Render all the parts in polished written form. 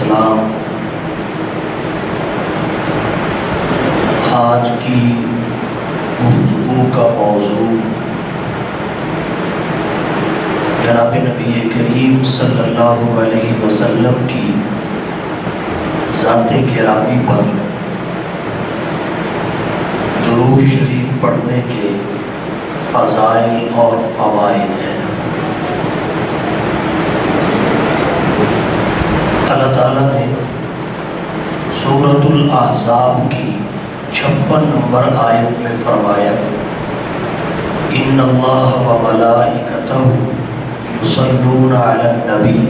السلام، آج کی گفتگو کا موضوع جناب نبی کریم صلی اللہ علیہ وسلم کی ذات گرامی پر درود شریف پڑھنے کے فضائل اور فوائد ہیں۔ اللہ تعالیٰ نے سورۃ الاحزاب کی 56 نمبر آیت میں فرمایا، ان اللہ و ملائکتہ یصلون علی النبی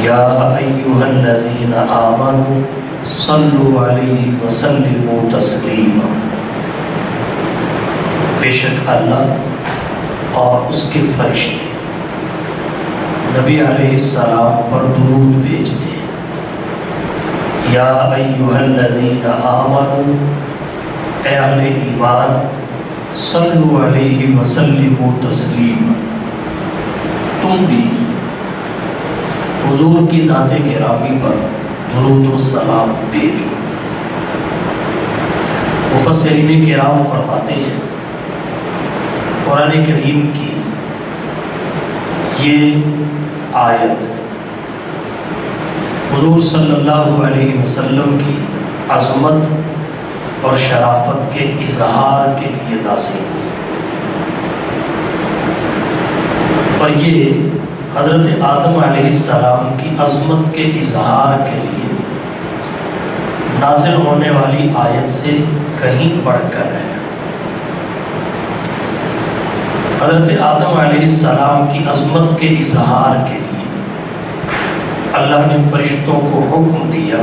یا ایھا الذین آمنوا صلوا علیہ وسلموا تسلیما۔ بے شک اللہ اور اس کے فرشتے نبی علیہ السلام پر درود بھیجتے ہیں۔ یا ایھا الذین آمنوا، اے اہل ایمان، صلوا علیہ وسلموا تسلیما، تم بھی حضور کی ذات گرامی پر درود و سلام بھیجو۔ مفسرین کرام فرماتے ہیں قرآن کریم کی یہ آیت حضور صلی اللہ علیہ وسلم کی عظمت اور شرافت کے اظہار کے لیے نازل ہوئی، اور یہ حضرت آدم علیہ السلام کی عظمت کے اظہار کے لیے نازل ہونے والی آیت سے کہیں بڑھ کر ہے۔ حضرت آدم علیہ السلام کی عظمت کے اظہار کے لیے اللہ نے فرشتوں کو حکم دیا،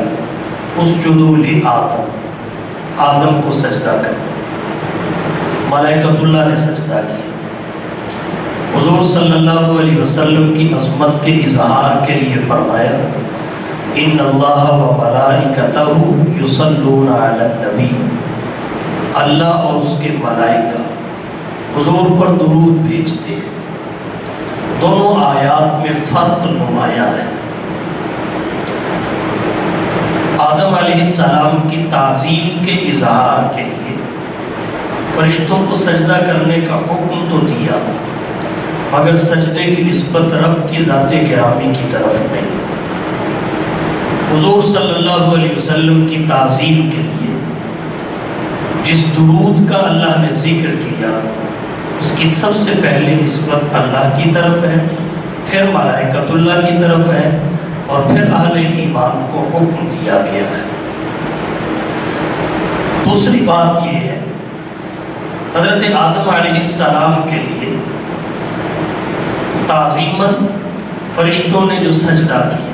اسجدوا لآدم، آدم کو سجدہ کرو۔ ملائکۃ اللہ نے سجدہ کیا۔ حضور صلی اللہ علیہ وسلم کی عظمت کے اظہار کے لیے فرمایا، ان اللہ و ملائکتہ یصلون علی النبی، اللہ اور اس کے ملائکہ حضور پر درود بھیجتے ہیں۔ دونوں آیات میں فرق نمایاں ہے۔ آدم علیہ السلام کی تعظیم کے اظہار کے لیے فرشتوں کو سجدہ کرنے کا حکم تو دیا، مگر سجدے کی نسبت رب کی ذات گرامی کی طرف نہیں۔ حضور صلی اللہ علیہ وسلم کی تعظیم کے لیے جس درود کا اللہ نے ذکر کیا، اس کی سب سے پہلی نسبت اللہ کی طرف ہے، پھر ملائکۃ اللہ کی طرف ہے، اور پھر اہل ایمان کو حکم دیا گیا ہے۔ دوسری بات یہ ہے، حضرت آدم علیہ السلام کے لیے تعظیماً فرشتوں نے جو سجدہ کیا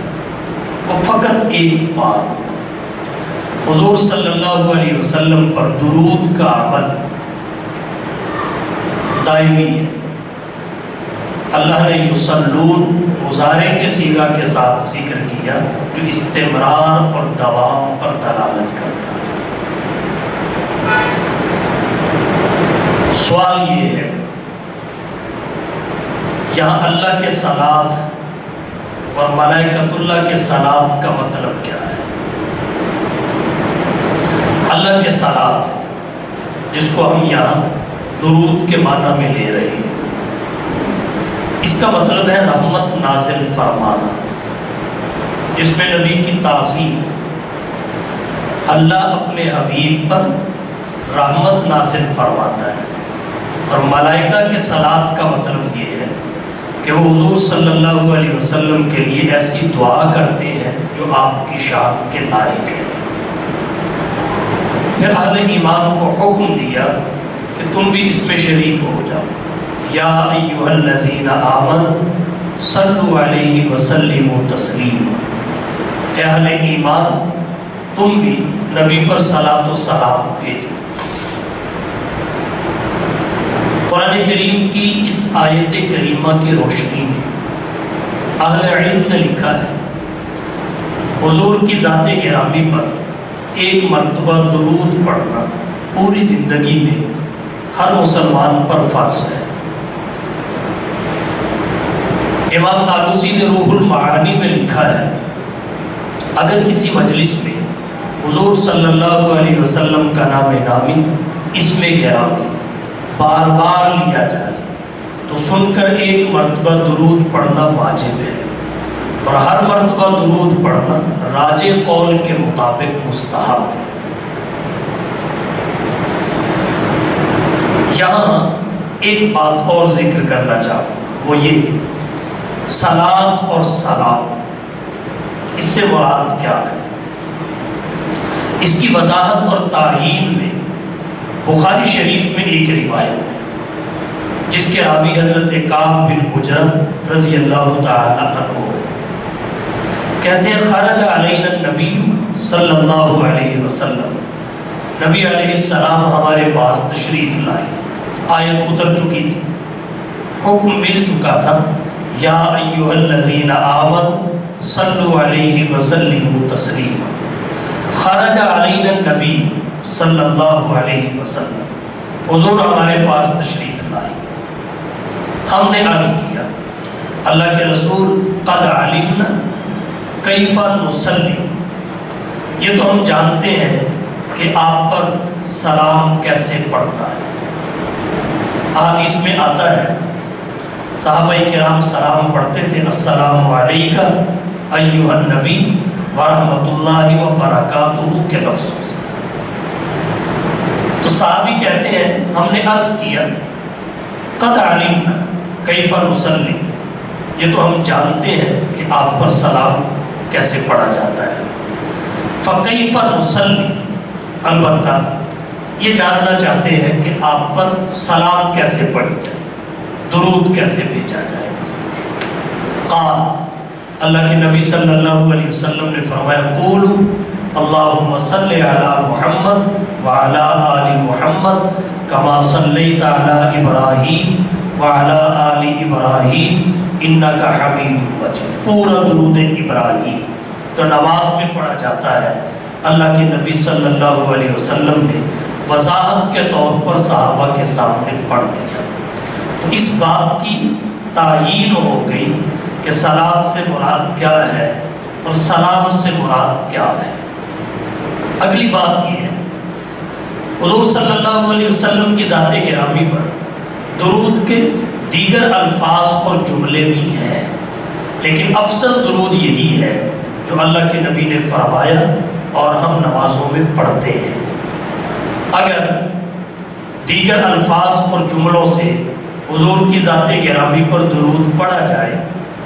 وہ فقط ایک بار حضور صلی اللہ علیہ وسلم پر درود کا عمل دائمی ہے۔ اللہ نے یصلون مضارع کے صیغہ کے ساتھ ذکر کیا جو استمرار اور دوام پر دلالت کرتا ہے۔ سوال یہ ہے، یہاں اللہ کے صلاۃ اور ملائکۃ اللہ کے صلاۃ کا مطلب کیا ہے؟ اللہ کے صلاۃ، جس کو ہم یہاں درود کے معنی میں لے رہے ہیں، اس کا مطلب ہے رحمت نازل فرمانا، جس میں نبی کی تعظیم، اللہ اپنے حبیب پر رحمت نازل فرماتا ہے۔ اور ملائکہ کے صلاۃ کا مطلب یہ ہے کہ وہ حضور صلی اللہ علیہ وسلم کے لیے ایسی دعا کرتے ہیں جو آپ کی شان کے لائق ہے۔ پھر اہل ایمان کو حکم دیا کہ تم بھی اس میں شریک ہو جاؤ۔ یا ایھا الذین آمنوا صلوا علیہ وسلموا تسلیما، اے اہل ایمان، تم بھی نبی پر صلاۃ و سلام بھیجو۔ قرآن کریم کی اس آیت کریمہ کی روشنی میں اہل علم نے لکھا ہے، حضور کی ذات گرامی پر ایک مرتبہ درود پڑھنا پوری زندگی میں ہر مسلمان پر فرض ہے۔ امام آلوسی نے روح المعانی میں لکھا ہے اگر کسی مجلس میں حضور صلی اللہ علیہ وسلم کا نام نامی اسم گرامی بار بار لیا جائے تو سن کر ایک مرتبہ درود پڑھنا واجب ہے، اور ہر مرتبہ درود پڑھنا راجح قول کے مطابق مستحب ہے۔ یہاں ایک بات اور ذکر کرنا چاہوں، وہ یہ صلاۃ اور سلام، اس سے مراد کیا ہے؟ اس کی وضاحت اور تعیین میں بخاری شریف میں ایک روایت ہے جس کے راوی حضرت کعب بن عجرہ رضی اللہ تعالی عنہ کہتے ہیں خرج علینا النبی صلی اللہ علیہ وسلم، نبی علیہ السلام ہمارے پاس تشریف لائے، آیت اتر چکی تھی، حکم مل چکا تھا، یا ایھا الذین آمنوا صلوا علیہ وسلموا تسلیما۔ خرج علینا النبی صلی اللہ علیہ وسلم، حضور ہمارے پاس تشریف لائے، ہم نے عرض کیا اللہ کے رسول قد علمنا کیف نصلی، یہ تو ہم جانتے ہیں کہ آپ پر سلام کیسے پڑھنا ہے۔ احادیث میں آتا ہے صحابہ کرام سلام پڑھتے تھے السلام علیکہ ایھا النبی ورحمۃ اللہ وبرکاتہ کے لفظ سے۔ تو صحابی کہتے ہیں ہم نے عرض کیا قد علمنا کیف نصلی، یہ تو ہم جانتے ہیں کہ آپ پر سلام کیسے پڑھا جاتا ہے، فکیف نصلی، البتہ یہ جاننا چاہتے ہیں کہ آپ پر صلاۃ کیسے پڑھی جائے، درود کیسے بھیجا جائے۔ قال، اللہ کے نبی صلی اللہ علیہ وسلم نے فرمایا قولوا اللہم صلی علی محمد وعلی آل محمد کما صلیت علی ابراہیم وعلی آل ابراہیم انک حمید مجید، پورا درود ابراہیم جو نماز میں پڑھا جاتا ہے اللہ کے نبی صلی اللہ علیہ وسلم نے وضاحت کے طور پر صحابہ کے سامنے پڑھ دیا۔ تو اس بات کی تعیین ہو گئی کہ صلاۃ سے مراد کیا ہے اور سلام سے مراد کیا ہے۔ اگلی بات یہ ہے حضور صلی اللہ علیہ وسلم کی ذات گرامی پر درود کے دیگر الفاظ اور جملے بھی ہیں، لیکن افضل درود یہی ہے جو اللہ کے نبی نے فرمایا اور ہم نمازوں میں پڑھتے ہیں۔ اگر دیگر الفاظ اور جملوں سے حضور کی ذات گرامی پر درود پڑھا جائے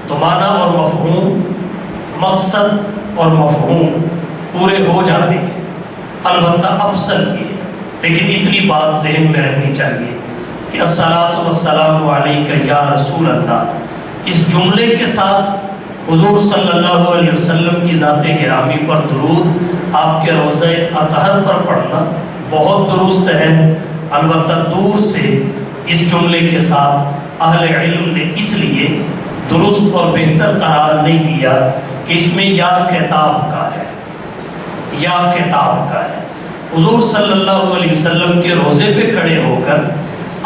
تو معنی اور مفہوم، مقصد اور مفہوم پورے ہو جاتے ہیں، البتہ افضل یہ ہے، لیکن اتنی بات ذہن میں رہنی چاہیے کہ الصلاۃ والسلام علیکہ یا رسول اللہ، اس جملے کے ساتھ حضور صلی اللہ علیہ وسلم کی ذات گرامی پر درود آپ کے روضہ اطہر پر پڑھنا بہت درست ہے، البتہ دور سے اس جملے کے ساتھ اہل علم نے اس لیے درست اور بہتر قرار نہیں دیا کہ اس میں یا خطاب کا ہے، یا خطاب کا ہے۔ حضور صلی اللہ علیہ وسلم کے روضے پہ کھڑے ہو کر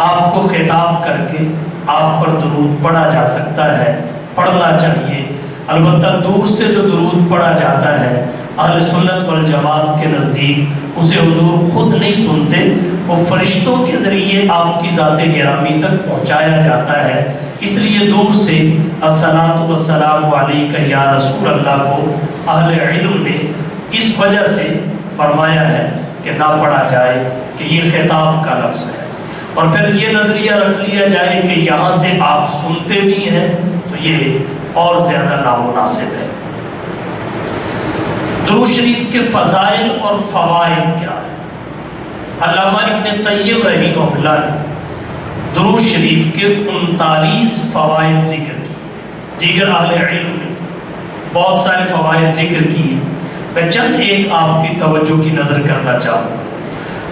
آپ کو خطاب کر کے آپ پر درود پڑھا جا سکتا ہے، پڑھنا چاہیے، البتہ دور سے جو درود پڑھا جاتا ہے اہل سنت والجماعت کے نزدیک اسے حضور خود نہیں سنتے، وہ فرشتوں کے ذریعے آپ کی ذات گرامی تک پہنچایا جاتا ہے، اس لیے دور سے الصلاۃ والسلام علیکہ یا رسول اللہ کو اہل علم نے اس وجہ سے فرمایا ہے کہ نہ پڑھا جائے کہ یہ خطاب کا لفظ ہے، اور پھر یہ نظریہ رکھ لیا جائے کہ یہاں سے آپ سنتے بھی ہیں تو یہ اور زیادہ نامناسب ہے۔ درود شریف کے فضائل اور فوائد کیا ہے؟ علامہ ابن طیب رحمہ اللہ نے درود شریف کے 39 فوائد ذکر کی، دیگر اہل علم نے بہت سارے فوائد ذکر کیے، میں چند ایک آپ کی توجہ کی نظر کرنا چاہوں۔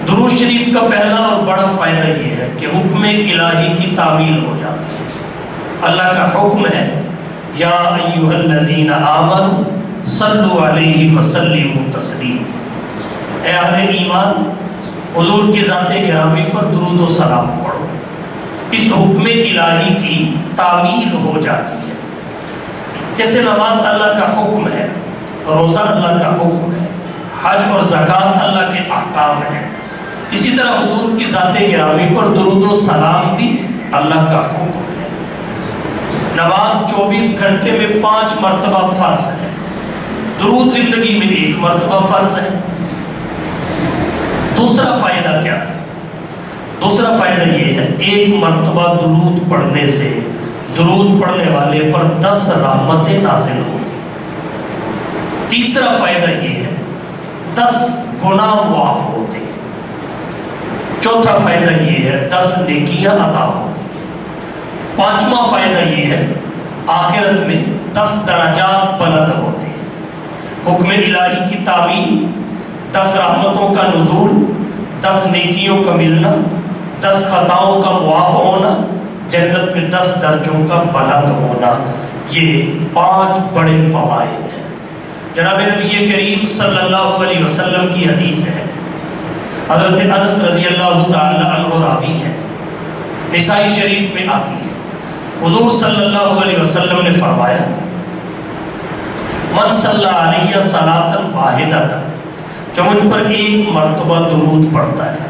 درود شریف کا پہلا اور بڑا فائدہ یہ ہے کہ حکم الہی کی تعمیل ہو جاتی ہے۔ اللہ کا حکم ہے یا ایھا الذین آمنوا صلوا علیہ وسلموا تسلیما، اے اہل ایمان حضور کی ذات گرامی پر درود و سلام پڑھو، اس حکم الہی کی تعمیل ہو جاتی ہے۔ جیسے نماز اللہ کا حکم ہے، روزہ اللہ کا حکم ہے، حج اور زکوٰۃ اللہ کے احکام ہیں، اسی طرح حضور کی ذات گرامی پر درود و سلام بھی اللہ کا حکم ہے۔ نماز 24 گھنٹے میں 5 مرتبہ فرض ہے، درود زندگی میں 1 مرتبہ فرض ہے۔ دوسرا فائدہ کیا ہے؟ دوسرا فائدہ یہ ہے، 1 مرتبہ درود پڑھنے سے درود پڑھنے والے پر 10 رحمتیں نازل ہوتی۔ تیسرا فائدہ یہ ہے، 10 گناہ معاف ہوتے۔ چوتھا فائدہ یہ ہے، 10 نیکیاں عطا ہوتی۔ پانچواں فائدہ یہ ہے، آخرت میں 10 درجات بلند ہوتے ہیں۔ حکم الہی کی تعمیل، 10 رحمتوں کا نزول، 10 نیکیوں کا ملنا، 10 خطاؤں کا معاف ہونا، جنت میں 10 درجوں کا بلند ہونا، یہ 5 بڑے فوائد ہیں۔ جناب نبی کریم صلی اللہ علیہ وسلم کی حدیث ہے، حضرت انس رضی اللہ تعالی عنہ راوی ہے، نسائی شریف میں آتی ہے۔ حضور صلی اللہ علیہ وسلم نے فرمایا، من صلی علیہ صلاۃ واحدۃ، جو مجھ پر 1 مرتبہ درود پڑھتا ہے،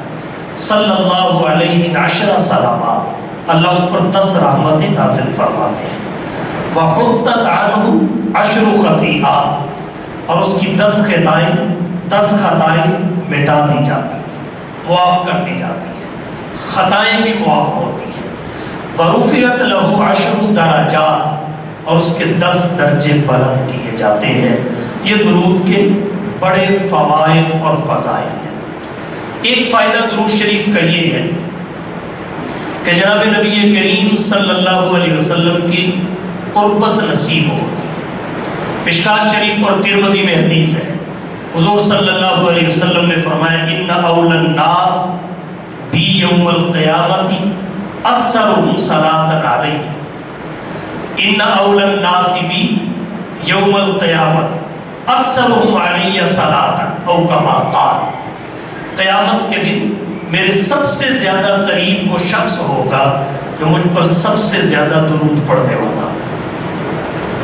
صلی اللہ علیہ 10 صلوات، اللہ اس پر 10 رحمتیں نازل فرماتے ہیں۔ وحطت عنہ 10 خطیئات، اور اس کی 10 خطائیں مٹا دی جاتی ہیں، معاف کر دی جاتی ہیں، خطائیں بھی معاف ہوتی ہیں۔ ورفعت لہ 10 درجات، اور اس کے 10 درجے بلند کیے جاتے ہیں۔ یہ درود کے بڑے فوائد اور فضائل ہیں۔ ایک فائدہ درود شریف کا یہ ہے کہ جناب نبی کریم صلی اللہ علیہ وسلم کی قربت نصیب ہوتی ہے۔ مشکوٰۃ شریف اور ترمذی میں حدیث ہے، حضور صلی اللہ علیہ وسلم نے فرمایا، ان اول الناس بی یوم القیامت اکثرهم صلاۃ علیہ، ان اول الناس بی یوم القیامت اکثرهم علیہ صلاۃ، او کما قال، قیامت کے دن میرے سب سے زیادہ قریب وہ شخص ہوگا جو مجھ پر سب سے زیادہ درود پڑھنے والا،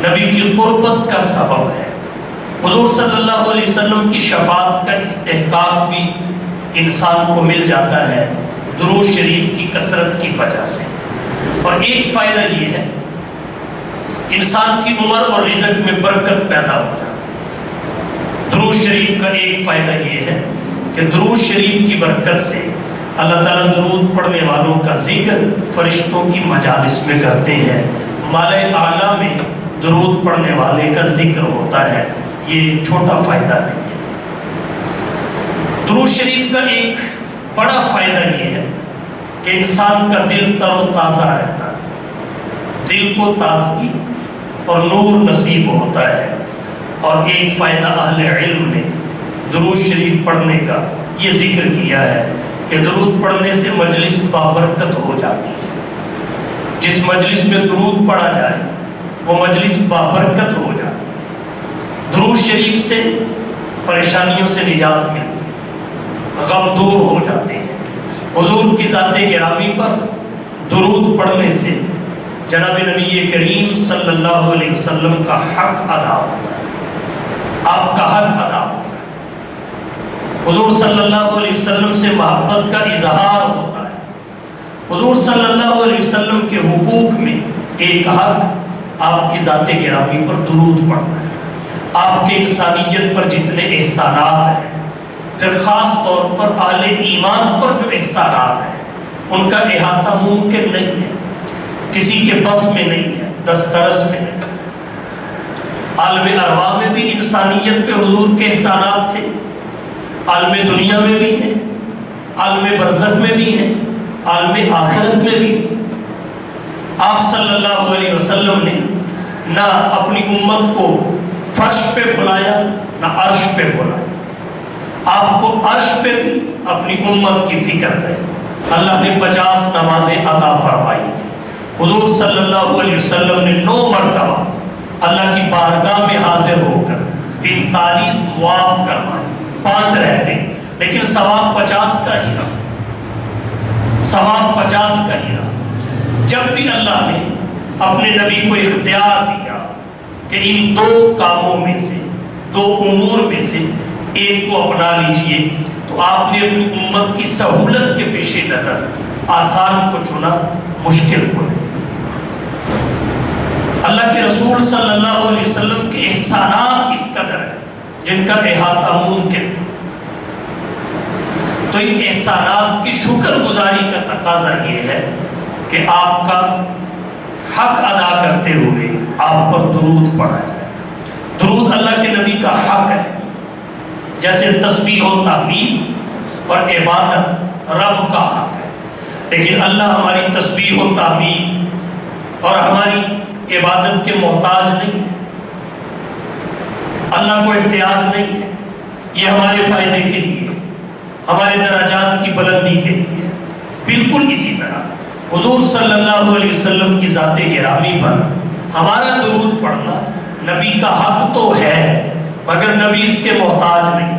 نبی کی قربت کا سبب ہے۔ حضور صلی اللہ علیہ وسلم کی شفاعت کا استحقاق بھی انسان کو مل جاتا ہے درود شریف کی کثرت کی وجہ سے۔ اور ایک فائدہ یہ ہے، انسان کی عمر اور رزق میں برکت پیدا ہو جاتی ہے۔ درود شریف کا ایک فائدہ یہ ہے کہ درود شریف کی برکت سے اللہ تعالیٰ درود پڑھنے والوں کا ذکر فرشتوں کی مجالس میں کرتے ہیں، ملائے اعلیٰ میں درود پڑھنے والے کا ذکر ہوتا ہے۔ یہ چھوٹا فائدہ نہیں ہے۔ درود شریف کا ایک بڑا فائدہ یہ ہے کہ انسان کا دل تر و تازہ رہتا ہے، دل کو تازگی اور نور نصیب ہوتا ہے۔ اور ایک فائدہ اہل علم نے درود شریف پڑھنے کا یہ ذکر کیا ہے کہ درود پڑھنے سے مجلس بابرکت ہو جاتی ہے۔ جس مجلس میں درود پڑھا جائے وہ مجلس بابرکت ہو جاتی ہے۔ درود شریف سے پریشانیوں سے نجات ملتی ہے، غم دور ہو جاتے ہیں۔ حضور کی ذات گرامی پر درود پڑھنے سے جناب نبی کریم صلی اللہ علیہ وسلم کا حق ادا ہوتا ہے، آپ کا حق ادا ہوتا ہے۔ حضور صلی اللہ علیہ وسلم سے محبت کا اظہار ہوتا ہے۔ حضور صلی اللہ علیہ وسلم کے حقوق میں ایک حق آپ کی ذات گرامی پر درود پڑھنا ہے۔ آپ کے انسانیت پر جتنے احسانات ہیں، پھر خاص طور پر اہل ایمان پر جو احسانات ہیں، ان کا احاطہ ممکن نہیں ہے، کسی کے بس میں نہیں ہے، دسترس میں نہیں۔ عالم ارواح میں بھی انسانیت پہ حضور کے احسانات تھے، عالم دنیا میں بھی ہیں، عالم برزخ میں بھی ہیں، عالم آخرت میں بھی۔ آپ صلی اللہ علیہ وسلم نے نہ اپنی امت کو فرش پہ بلایا نہ عرش پہ بلایا، آپ کو عرش پہ بھی اپنی امت کی فکر ہے۔ اللہ نے 50 نمازیں عطا فرمائی تھی، حضور صلی اللہ علیہ وسلم نے 9 مرتبہ اللہ کی بارگاہ میں حاضر ہو کر 45 معاف کروائی، 5 رہ گئے، لیکن ثواب 50 کا ہی رہا، ثواب 50 کا ہی رہا۔ جب بھی اللہ نے اپنے نبی کو اختیار دیا کہ ان 2 کاموں میں سے دو امور میں سے ایک کو اپنا لیجئے، تو آپ نے اپنی امت کی سہولت کے پیش نظر آسان کو چنا، مشکل کو نہیں۔ اللہ کے رسول صلی اللہ علیہ وسلم کے احسانات اس قدر ہیں جن کا احاطہ ممکن ہے، تو ان احسانات کی شکر گزاری کا تقاضا یہ ہے کہ آپ کا حق ادا کرتے ہوئے آپ پر درود پڑھا جائے۔ درود اللہ کے نبی کا حق ہے، جیسے تسبیح و تحمید اور عبادت رب کا حق ہے، لیکن اللہ ہماری تسبیح و تحمید اور ہماری عبادت کے محتاج نہیں ہے، اللہ کو احتیاج نہیں ہے، یہ ہمارے فائدے کے لیے، ہمارے درجات کی بلندی کے لیے۔ بالکل اسی طرح حضور صلی اللہ علیہ وسلم کی ذات گرامی پر ہمارا درود پڑھنا نبی کا حق تو ہے، مگر نبی اس کے محتاج نہیں،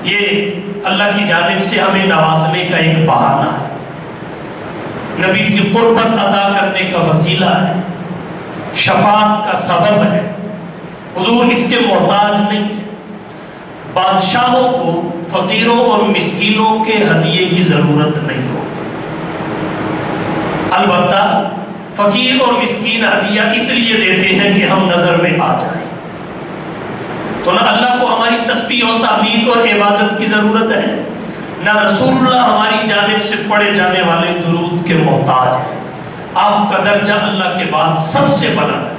یہ اللہ کی جانب سے ہمیں نوازنے کا ایک بہانہ ہے، نبی کی قربت ادا کرنے کا وسیلہ ہے، شفاعت کا سبب ہے۔ حضور اس کے محتاج نہیں ہے۔ بادشاہوں کو فقیروں اور مسکینوں کے ہدیے کی ضرورت نہیں ہوتی، البتہ فقیر اور مسکین ہدیہ اس لیے دیتے ہیں کہ ہم نظر میں آ جائیں، تو نہ اللہ کو ہماری تسبیح و تحمید اور عبادت کی ضرورت ہے، نہ رسول اللہ ہماری جانب سے پڑھے جانے والے درود کے محتاج ہیں۔ آپ کا درجہ اللہ کے بعد سب سے بلند ہے۔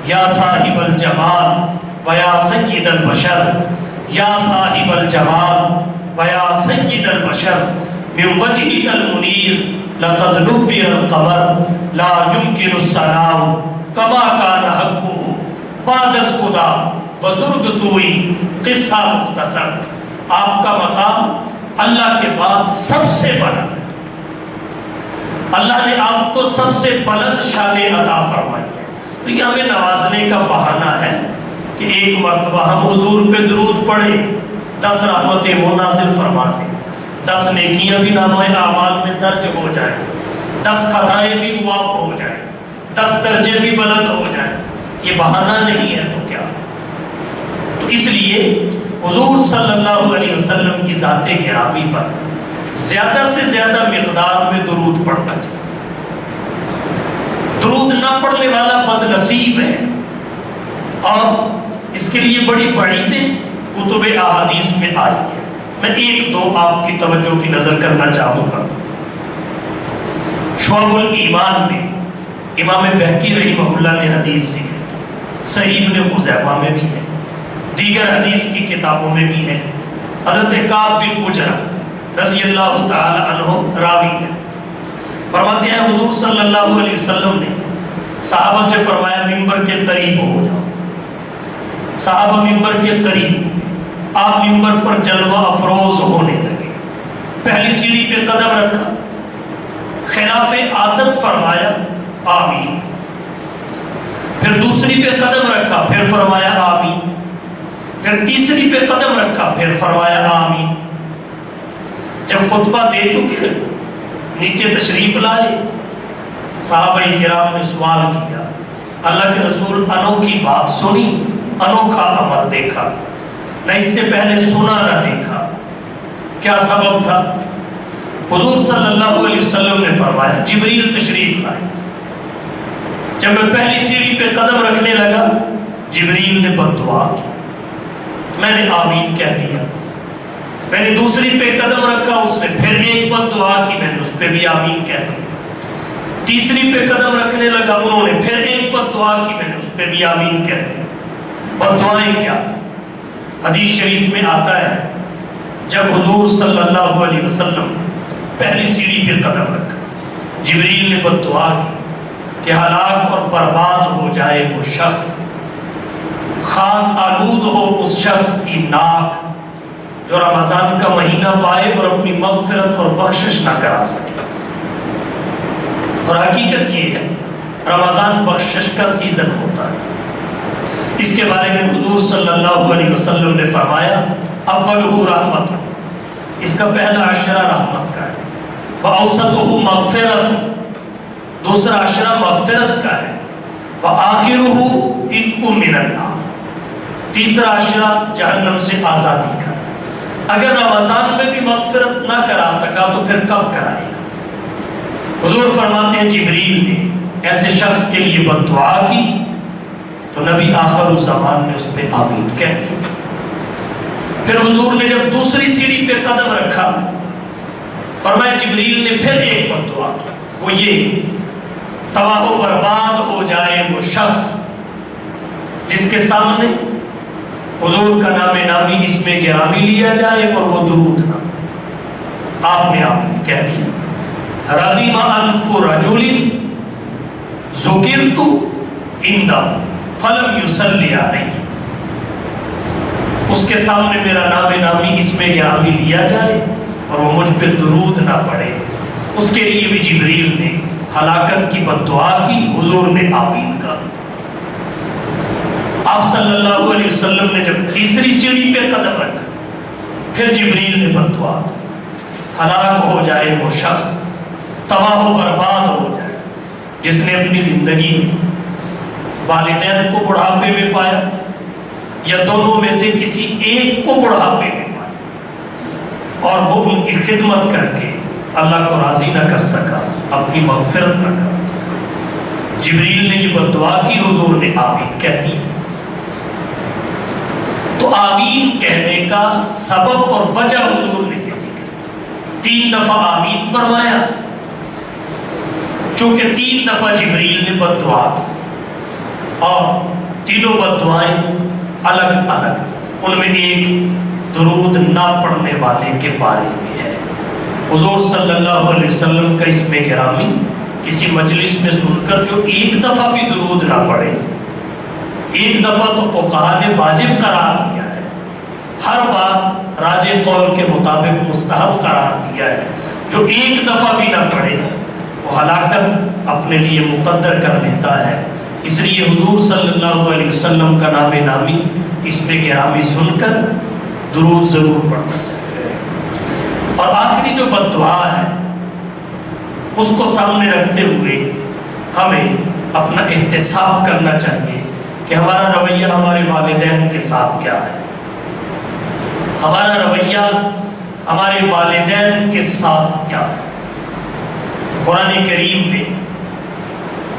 یا صاحب الجمال و یا سید البشر، یا صاحب الجمال و یا سید البشر، من وجهك المنیر لقد نبر القمر لا يمكن السلام كما كان حقه بعد از خدا بزرگ توئی قصہ مختصر۔ آپ کا مقام اللہ کے بعد سب سے بلند ہے، اللہ نے آپ کو سب سے بلند شان عطا فرمائی ہے، تو یہ ہمیں نوازنے کا بہانہ ہے کہ ایک مرتبہ ہم حضور پہ درود پڑھیں، 10 رحمتیں وہ نازل فرماتے، 10 نیکیاں بھی نامہ اعمال میں درج ہو جائیں، 10 خطائیں بھی معاف ہو جائیں، 10 درجے بھی بلند ہو جائیں۔ یہ بہانہ نہیں ہے تو کیا؟ تو اس لیے حضور صلی اللہ علیہ وسلم کی ذات گرامی پر زیادہ سے زیادہ مقدار میں درود پڑھنا چاہیے۔ درود نہ پڑھنے والا بد نصیب ہے، اور اس کے لیے بڑی وعیدیں کتب احادیث میں آئی ہیں۔ میں ایک دو آپ کی توجہ کی نظر کرنا چاہوں گا۔ شعب الایمان میں امام بہقی رحمہ اللہ نے حدیث سی ہے، صحیح ابن خزیمہ میں بھی ہے، دیگر حدیث کی کتابوں میں بھی ہے۔ حضرت کعب بن عجرہ رضی اللہ تعالی عنہ راوی ہے، فرماتے ہیں حضور صلی اللہ علیہ وسلم نے صحابہ سے فرمایا منبر کے قریب ہو جاؤ۔ صحابہ منبر کے قریب، آپ منبر پر جلوہ افروز ہونے لگے، پہلی سیڑھی پہ قدم رکھا، خلاف عادت فرمایا آمین، پھر دوسری پہ قدم رکھا، پھر فرمایا آمین، پھر تیسری پہ قدم رکھا، پھر فرمایا آمین۔ جب خطبہ دے چکے نیچے تشریف لائے، صحابہ کرام نے سوال کیا، اللہ کے رسول انوکھی بات سنی، انوکھا عمل دیکھا، نہ اس سے پہلے سنا نہ دیکھا، کیا سبب تھا؟ حضور صلی اللہ علیہ وسلم نے فرمایا جبریل تشریف لائے، جب میں پہلی سیڑھی پہ قدم رکھنے لگا جبریل نے بد دعا کی، میں نے آمین کہہ دیا، میں نے دوسری پہ قدم رکھا، اس نے پھر ایک بد دعا کی، میں نے اس پہ بھی آمین کہہ دیا، تیسری پہ قدم رکھنے لگا، انہوں نے پھر ایک بد دعا کی، میں نے اس پہ بھی آمین کہہ دیا۔ بد دعائیں کیا؟ حدیث شریف میں آتا ہے جب حضور صلی اللہ علیہ وسلم پہلی سیڑھی پہ قدم رکھا، جبریل نے بد دعا کی کہ ہلاک اور برباد ہو جائے وہ شخص، خاک آلود ہو اس شخص کی ناک جو رمضان کا مہینہ پائے اور اپنی مغفرت اور بخشش نہ کرا سکے۔ اور حقیقت یہ ہے رمضان بخشش کا سیزن ہوتا ہے، اس کے بارے میں حضور صلی اللہ علیہ وسلم نے فرمایا اولہ رحمت، اس کا پہلا عشرہ رحمت کا ہے، وَأَوْسَطُهُ مغفرت، دوسرا عشرہ مغفرت کا ہے، وَآخِرُهُ عِتْقٌ مِّنَ النَّارِ، تیسرا عشرہ جہنم سے آزادی کا۔ اگر رمضان میں بھی مغفرت نہ کرا سکا تو پھر کب کرائے گا؟ حضور فرماتے ہیں جبریل نے ایسے شخص کے لیے بد دعا کی تو نبی آخر الزمان نے اس پہ آمین کہہ دی۔ پھر حضور نے جب دوسری سیڑھی پہ قدم رکھا فرمایا جبریل نے پھر ایک بد دعا کی، وہ یہ تباہ و برباد ہو جائے وہ شخص جس کے سامنے حضور کا نام نامی اس میں گرامی لیا جائے اور وہ درود نہ۔ آپ نے آمین کہہ دیا۔ رغم انف رجل ذکرت عندہ فلم یصلی علیہ، اس کے سامنے میرا نام نامی اس میں گرامی لیا جائے اور وہ مجھ پہ درود نہ پڑے، اس کے لیے بھی جبریل نے ہلاکت کی بد دعا کی، حضور نے آمین کہا۔ آپ صلی اللہ علیہ وسلم نے جب تیسری سیڑھی پہ قدم رکھا پھر جبریل نے بد دعا، ہلاک ہو جائے وہ شخص، تباہ و برباد ہو جائے جس نے اپنی زندگی میں والدین کو بڑھاپے میں پایا یا دونوں میں سے کسی ایک کو بڑھاپے میں پایا اور وہ ان کی خدمت کر کے اللہ کو راضی نہ کر سکا، اپنی مغفرت نہ کر سکا۔ جبریل نے یہ بد دعا کی، حضور نے آمین کہہ دی۔ تو آمین کہنے کا سبب اور وجہ حضور نے کیسی کی؟ 3 دفعہ آمین فرمایا، چونکہ 3 دفعہ جبریل نے بد دعا کی اور تینوں بد دعائیں الگ الگ، ان میں ایک درود نہ پڑھنے والے کے بارے میں ہے۔ حضور صلی اللہ علیہ وسلم کا اس میں گرامی کسی مجلس میں سن کر جو ایک دفعہ بھی درود نہ پڑھے، ایک دفعہ تو فقہاء نے واجب قرار دیا ہے، ہر بار راجح قول کے مطابق مستحب قرار دیا ہے، جو ایک دفعہ بھی نہ پڑھے وہ ہلاکت اپنے لیے مقدر کر لیتا ہے۔ اس لیے حضور صلی اللہ علیہ وسلم کا نام نامی اس میں گرامی سن کر درود ضرور پڑھنا چاہیے۔ اور آخری جو بد دعا ہے اس کو سامنے رکھتے ہوئے ہمیں اپنا احتساب کرنا چاہیے کہ ہمارا رویہ ہمارے والدین کے ساتھ کیا ہے، ہمارا رویہ ہمارے والدین کے ساتھ کیا ہے۔ قرآن کریم میں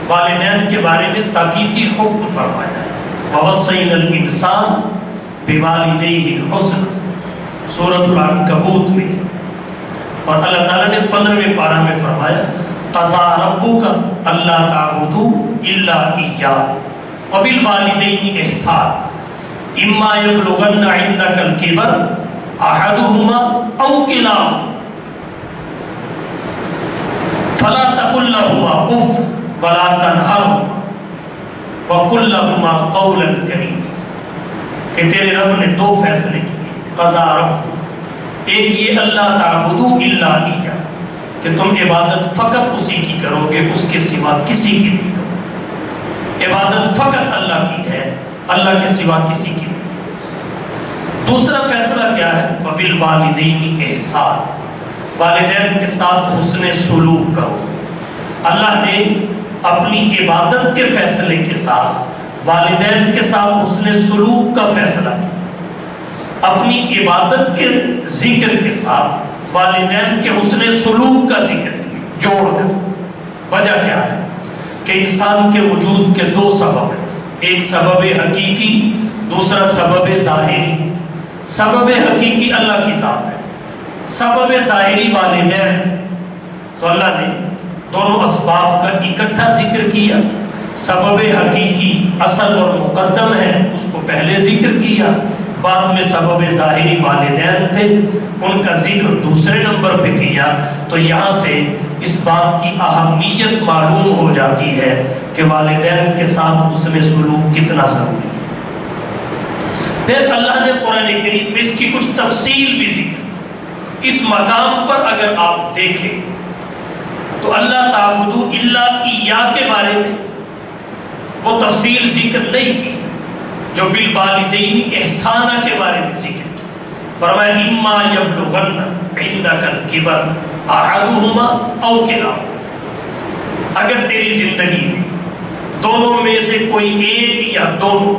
والدین کے بارے میں تاکیدی حکم فرمایا ہے، وَوَصَّيْنَا الْإِنسَانَ بِوَالِدَيْهِ حُسْنًا، سورۃ العنکبوت میں۔ اور اللہ تعالیٰ نے 15ویں پارہ میں فرمایا قَضَىٰ رَبُّكَ أَلَّا تَعْبُدُوا إِلَّا إِيَّاهُ وَبِالْوَالِدَيْنِ إِحْسَانًا إِمَّا يَبْلُغَنَّ عِندَكَ الْكِبَرَ أَحَدُهُمَا أَوْ كِلَاهُمَا فَلَا تَقُل لَّهُمَا أُفٍّ وَلَا تَنْهَرْهُمَا وَقُل لَّهُمَا قَوْلًا كَرِيمًا، کہ تیرے رب نے 2 فیصلے کیے، قضا رب، ایک یہ اللہ تعبدوا الا اياه کہ تم عبادت فقط اسی کی کرو گے، اس کے سوا کسی کی نہیں کرو گے، عبادت فقط اللہ کی ہے، اللہ کے سوا کسی کی نہیں۔ دوسرا فیصلہ کیا ہے؟ وَبِالْوَالِدَيْنِ إِحْسَانًا، والدین کے ساتھ حسن سلوک کرو۔ اللہ نے اپنی عبادت کے فیصلے کے ساتھ والدین کے ساتھ حسن سلوک کا فیصلہ کیا، اپنی عبادت کے ذکر کے ساتھ والدین کے حسن سلوک کا ذکر کیا جوڑ کر۔ وجہ کیا ہے کہ انسان کے وجود کے 2 سبب ہیں، ایک سبب حقیقی، دوسرا سبب ظاہری۔ سبب حقیقی اللہ کی ذات ہے، سبب ظاہری والدین، تو اللہ نے دونوں اسباب کا اکٹھا ذکر کیا۔ سبب حقیقی اصل اور مقدم ہے، اس کو پہلے ذکر کیا، بعد میں سبب ظاہری والدین تھے، ان کا ذکر دوسرے نمبر پہ کیا۔ تو یہاں سے اس بات کی اہمیت معلوم ہو جاتی ہے کہ والدین کے ساتھ حسن سلوک کتنا ضروری ہے۔ پھر اللہ نے قرآن کریم میں اس کی کچھ تفصیل بھی ذکر، اس مقام پر اگر آپ دیکھیں تو اللہ تعبدوا الا ایاہ کے بارے میں وہ تفصیل ذکر نہیں کی جو بالوالدین احسانہ کے بارے میں ذکر کی۔ فرمایا اما یبلغن عندک الکبر احدہما او کلاہما، اگر تیری زندگی میں دونوں میں سے کوئی ایک یا دونوں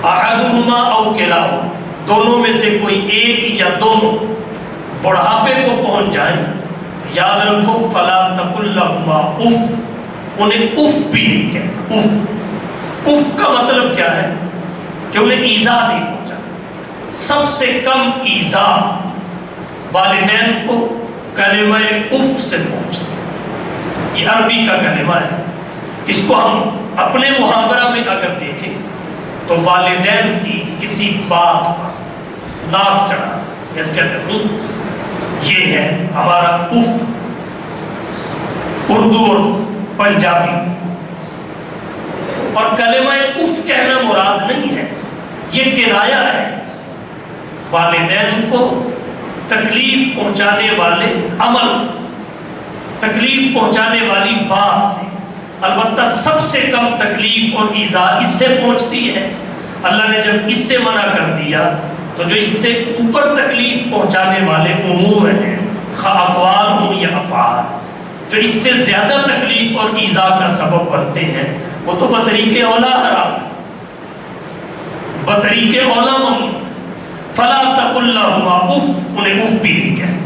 احدہما او کلاہما، دونوں میں سے کوئی ایک یا دونوں بڑھاپے کو پہنچ جائیں، یاد رکھو فلا تقل لہما اف، انہیں اف بھی نہیں کہنا۔ اف، اف کا مطلب کیا ہے؟ کہ انہیں ایذا نہیں پہنچا۔ سب سے کم ایذا والدین کو کلمہ اف سے پہنچتی ہے۔ یہ عربی کا کلمہ ہے، اس کو ہم اپنے محاورہ میں اگر دیکھیں تو والدین کی کسی بات پر ناک چڑھا، جیسے کہتے ہیں یہ ہے ہمارا اف، اردو اور پنجابی۔ اور کلمہ اف کہنا مراد نہیں ہے، یہ کنایہ ہے والدین کو تکلیف پہنچانے والے عمل سے، تکلیف پہنچانے والی بات سے۔ البتہ سب سے کم تکلیف اور ایذا اس سے پہنچتی ہے۔ اللہ نے جب اس سے منع کر دیا تو جو اس سے اوپر تکلیف پہنچانے والے امور ہیں، خواہ اقوال ہوں یا افعال، جو اس سے زیادہ تکلیف اور ایذا کا سبب بنتے ہیں، وہ تو بطریق اولا حرام، بطریق اولا ممنوع۔ فلا تقل لہما اف، انہیں اف بھی نہیں کہنا۔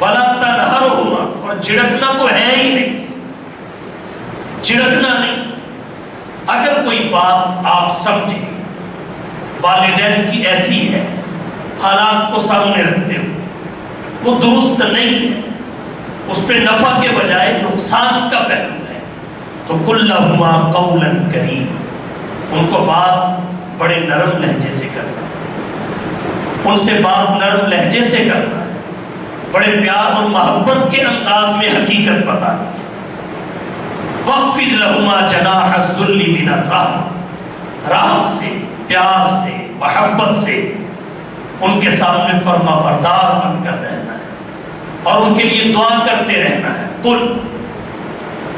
ولا تنہرہما، اور جھڑکنا تو ہے ہی نہیں، جھڑکنا نہیں۔ اگر کوئی بات آپ سمجھیں والدین کی ایسی ہے، حالات کو سامنے رکھتے ہو، وہ درست نہیں ہے، اس پہ نفع کے بجائے نقصان کا پہلو ہے، تو قل لہما قولا کریما، ان کو بات بڑے نرم لہجے سے کرنا، ان سے بات نرم لہجے سے کرنا، بڑے پیار اور محبت کے انداز میں حقیقت بتانا۔ وَخْفِضْ لَهُمَا جَنَاحَ الذُّلِّ مِنَ الرَّحْمَةِ، رحم سے، پیار سے، محبت سے ان کے سامنے فرما بردار بن کر رہنا ہے اور ان کے لیے دعا کرتے رہنا ہے۔ قُلْ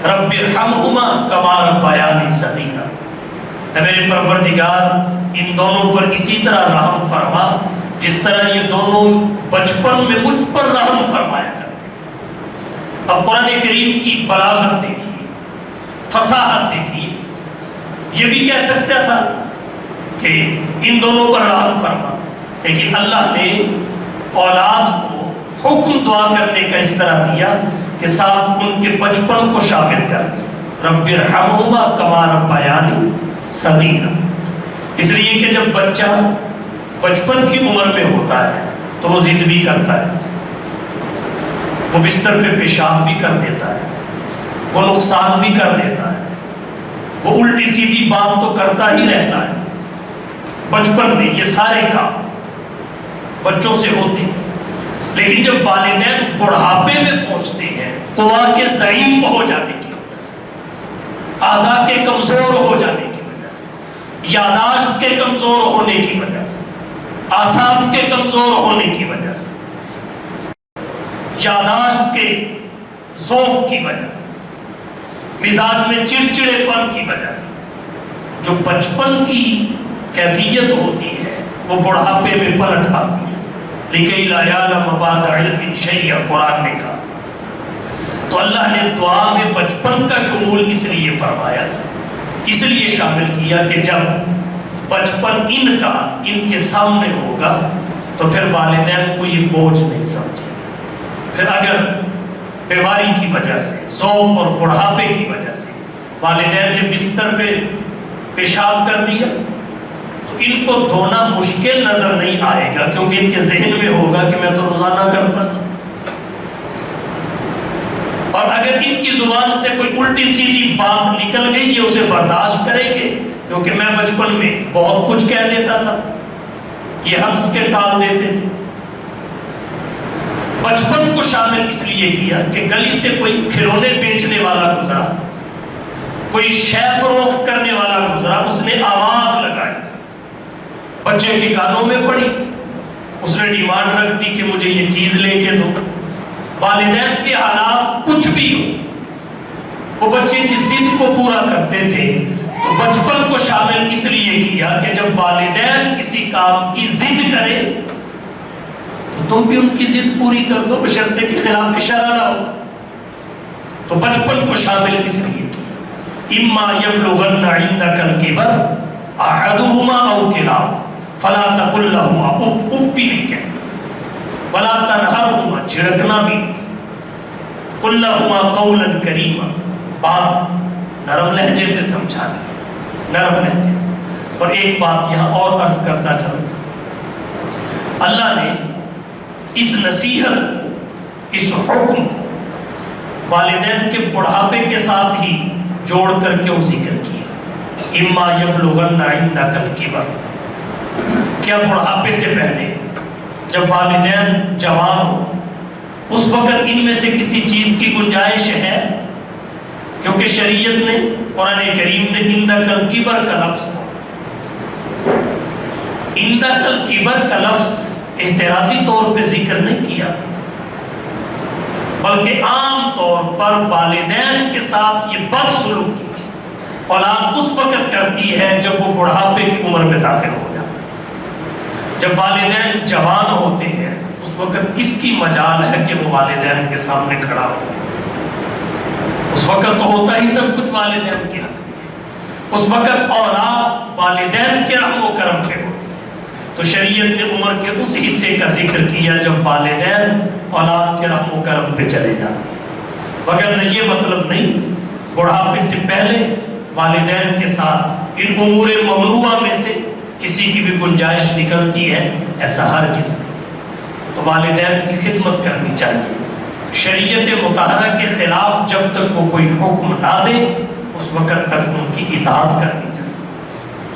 رَبِّ ارْحَمْهُمَا كَمَا رَبَّيَانِي صَغِيرًا، اے میرے پروردگار ان دونوں پر اسی طرح رحم فرما جس طرح یہ دونوں بچپن میں مجھ پر رحم فرمایا کرتے۔ اب قرآن کریم کی بلاغت دیکھیے، فصاحت دیکھیے، یہ بھی کہہ سکتا تھا کہ ان دونوں پر رحم فرما، لیکن اللہ نے اولاد کو حکم دعا کرنے کا اس طرح دیا کہ ساتھ ان کے بچپن کو شامل کر دیا۔ رب ارحمہما کما ربیانی صغیرا، اس لیے کہ جب بچہ بچپن کی عمر میں ہوتا ہے تو وہ ضد بھی کرتا ہے، وہ بستر پہ پیشاب بھی کر دیتا ہے، وہ نقصان بھی کر دیتا ہے، وہ الٹی سیدھی بات تو کرتا ہی رہتا ہے۔ بچپن میں یہ سارے کام بچوں سے ہوتے ہیں، لیکن جب والدین بڑھاپے میں پہنچتے ہیں، قوا کے ضعیف ہو جانے کی وجہ سے، اعضاء کے کمزور ہو جانے کی وجہ سے، یاداشت کے کمزور ہونے کی وجہ سے، اعصاب کے کمزور ہونے کی وجہ سے، یاداشت کے ضعف کی وجہ سے، مزاج میں چڑچڑے پن کی وجہ سے، جو بچپن کی کیفیت ہوتی ہے وہ بڑھاپے میں پلٹ آتی ہے۔ لِكَيْ لَا يَعْلَمَ بَعْدَ عِلْمٍ شَيْئًا، قرآن نے کہا۔ تو اللہ نے دعا میں بچپن کا شمول اس لیے فرمایا، اس لیے شامل کیا کہ جب بچپن ان کا ان کے سامنے ہوگا تو پھر والدین کو یہ بوجھ نہیں سمجھے۔ پھر اگر بیماری کی وجہ سے، ذوق اور بڑھاپے کی وجہ سے والدین نے بستر پہ پیشاب کر دیا تو ان کو دھونا مشکل نظر نہیں آئے گا، کیونکہ ان کے ذہن میں ہوگا کہ میں تو روزانہ کرتا تھا۔ اور اگر ان کی زبان سے کوئی الٹی سیدھی بات نکل گئی یہ اسے برداشت کریں گے، کیونکہ میں بچپن میں بہت کچھ کہہ دیتا تھا، یہ ہنس کے ٹال دیتے تھے۔ بچپن کو شامل اس لیے کیا کہ گلی سے کوئی کھلونے بیچنے والا گزرا، کوئی شے فروخت کرنے والا گزرا، اس نے آواز لگائی، بچے کے کانوں میں پڑی، اس نے ڈیمانڈ رکھ دی کہ مجھے یہ چیز لے کے دو۔ والدین کے حالات کچھ بھی ہو، وہ بچے کی ضد کو پورا کرتے تھے۔ تو بچپن کو شامل اس لیے کیا کہ جب والدین کسی کام کی ضد کرے تو تم بھی ان کی ضد پوری کر دو، بشرطے کے خلاف شرع نہ ہو۔ تو بچپن کو شامل اس لیے کیا۔ اما یبلغن عندک الکبر، احدهما او کلاہما فلا تقل لهما اف، اف بھی نہیں کہنا، ولا تنہرهما جھڑکنا بھی، قل لهما قولا کریما بات نرم لہجے سے سمجھانا، نرم لہجے سے۔ اور ایک بات یہاں اور عرض کرتا چلوں، اللہ نے اس نصیحت، اس حکم والدین کے بڑھاپے کے ساتھ ہی جوڑ کر کے وہ ذکر کیا، اما یبلغن عندک الکبر، کیا بڑھاپے سے پہلے جب والدین جوان ہو اس وقت ان میں سے کسی چیز کی گنجائش ہے؟ کیونکہ شریعت نے، قرآن کریم نے عندک الکبر کا لفظ، عندک الکبر کا لفظ احترازی طور پہ ذکر نہیں کیا، بلکہ عام طور پر والدین کے ساتھ یہ بدسلوکی اولاد اس وقت کرتی ہے جب وہ بڑھاپے کی عمر میں داخل ہو جاتا ہے۔ جب والدین جوان ہوتے ہیں اس وقت کس کی مجال ہے کہ وہ والدین کے سامنے کھڑا ہو؟ اس وقت تو ہوتا ہی سب کچھ والدین کے حق، اس وقت اولاد والدین کے رحم و کرم پہ ہو۔ تو شریعت نے عمر کے اس حصے کا ذکر کیا جب والدین اولاد کے رحم و کرم پہ چلے جاتے ہیں، مگر یہ مطلب نہیں بڑھاپے سے پہلے والدین کے ساتھ ان امور ممنوعہ میں سے کسی کی بھی گنجائش نکلتی ہے، ایسا ہرگز نہیں۔ تو والدین کی خدمت کرنی چاہیے، شریعت مطہرہ کے خلاف جب تک وہ کوئی حکم نہ دے اس وقت تک ان کی اطاعت کرنی چاہیے۔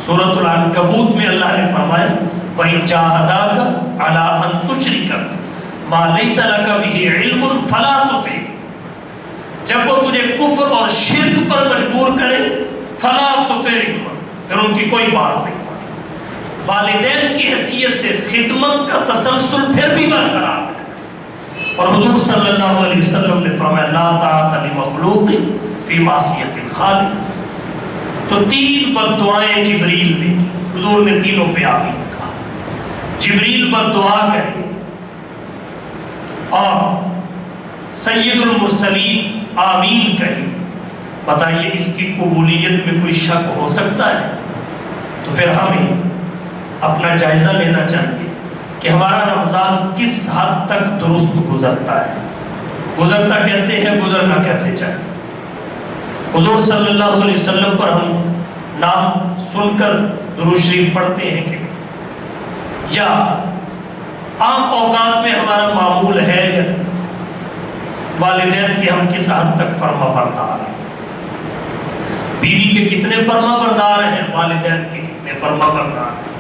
سورۃ العنکبوت میں اللہ نے فرمایا وَإِن جَاهَدَاكَ عَلَىٰ أَن تُشْرِكَ مَا لَيْسَ لَكَ بِهِ عِلْمٌ فَلَا تُطِعْهُمْ، جب وہ تجھے کفر اور شرک پر مجبور کرے فَلَا تُطِعْهُمْ، پھر ان کی کوئی بات نہیں۔ والدین کی حیثیت سے خدمت کا تسلسل پھر بھی برقرار ہے، اور حضور صلی اللہ علیہ وسلم نے فرمایا لا طاعۃ لمخلوق فی معصیۃ الخالق۔ تو تین بد دعائیں جبریل نے، حضور نے تینوں پہ آمین کہا۔ جبریل بد دعا کرے اور سید المرسلین آمین کہے، بتائیے اس کی قبولیت میں کوئی شک ہو سکتا ہے؟ تو پھر ہمیں اپنا جائزہ لینا چاہیے کہ ہمارا رمضان کس حد تک درست گزرتا ہے، گزرتا کیسے ہے، گزرنا کیسے چاہیے۔ حضور صلی اللہ علیہ وسلم پر ہم نام سن کر درود شریف پڑھتے ہیں کہ یا عام اوقات میں ہمارا معمول ہے یا والدین کے ہم کس حد تک فرما بردار ہیں، بیوی کے کتنے فرما بردار ہیں، والدین کے کتنے فرما بردار ہیں۔